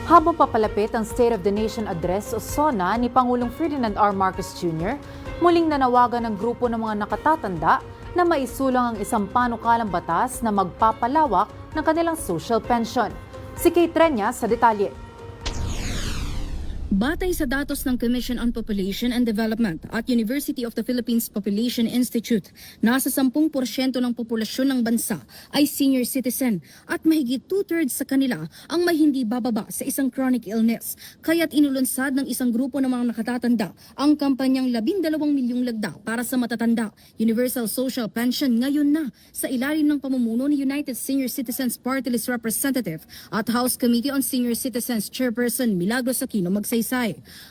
Habang papalapit ang State of the Nation Address o SONA ni Pangulong Ferdinand R. Marcos Jr., muling nanawagan ng grupo ng mga nakatatanda na maisulang ang isang panukalang batas na magpapalawak ng kanilang social pension. Si Kate Trenya sa detalye. Batay sa datos ng Commission on Population and Development at University of the Philippines Population Institute, nasa 10% ng populasyon ng bansa ay senior citizen at mahigit 2/3 sa kanila ang may hindi bababa sa isang chronic illness. Kaya't inulunsad ng isang grupo ng mga nakatatanda ang kampanyang 12 milyong lagda para sa matatanda, Universal Social Pension ngayon na sa ilalim ng pamumuno ni United Senior Citizens Party List Representative at House Committee on Senior Citizens Chairperson Milagros Aquino Magsaysay.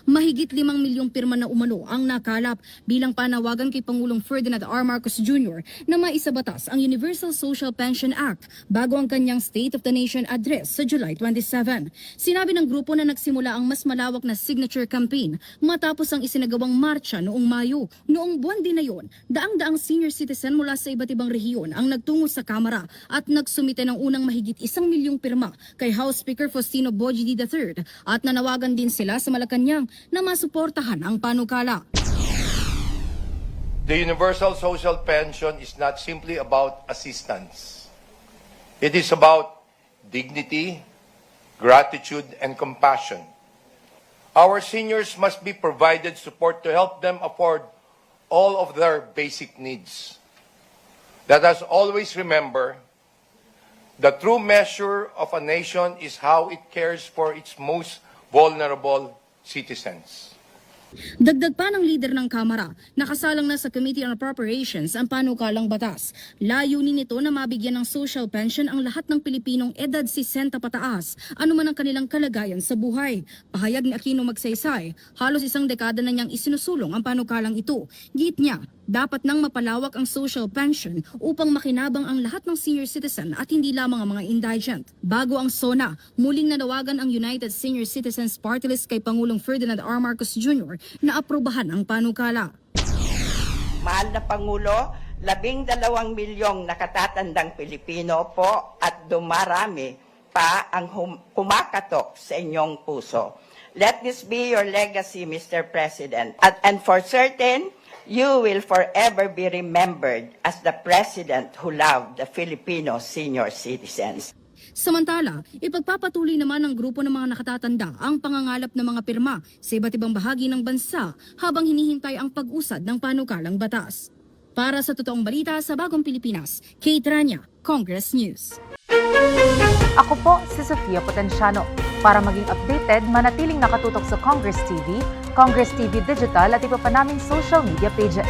Mahigit 5 milyong pirma na umano ang nakalap bilang panawagan kay Pangulong Ferdinand R. Marcos Jr. na maisabatas ang Universal Social Pension Act bago ang kanyang State of the Nation Address sa July 27. Sinabi ng grupo na nagsimula ang mas malawak na signature campaign matapos ang isinagawang marcha noong Mayo. Noong buwan din na yon, daang-daang senior citizen mula sa iba't ibang rehiyon ang nagtungo sa Kamara at nagsumite ng unang mahigit 1 milyong pirma kay House Speaker Faustino Bogie III at nanawagan din sila sa Malacanang na masuportahan ang panukala. The Universal Social Pension is not simply about assistance. It is about dignity, gratitude, and compassion. Our seniors must be provided support to help them afford all of their basic needs. Let us always remember the true measure of a nation is how it cares for its most vulnerable citizens. Dagdag pa ng leader ng Kamara, nakasalang na sa Committee on Appropriations ang panukalang batas. Layunin nito na mabigyan ng social pension ang lahat ng Pilipinong edad 60 pataas, anuman ang kanilang kalagayan sa buhay. Pahayag ni Aquino Magsaysay, halos isang dekada na niyang isinusulong ang panukalang ito. Git niya, dapat nang mapalawak ang social pension upang makinabang ang lahat ng senior citizen at hindi lamang ang mga indigent. Bago ang SONA, muling nanawagan ang United Senior Citizens Party List kay Pangulong Ferdinand R. Marcos Jr. na aprubahan ang panukala. Mahal na Pangulo, 12 milyong nakatatandang Pilipino po at dumarami pa ang kumakatok sa inyong puso. Let this be your legacy, Mr. President. And for certain, you will forever be remembered as the President who loved the Filipino senior citizens. Samantala, ipagpapatuloy naman ng grupo ng mga nakatatanda ang pangangalap ng mga pirma sa iba't ibang bahagi ng bansa habang hinihintay ang pag-usad ng panukalang batas. Para sa totoong balita sa Bagong Pilipinas, Kate Trenya, Congress News. Ako po si Sofia Potenciano. Para maging updated, manatiling nakatutok sa Congress TV, Congress TV Digital at iba pa naming social media pages.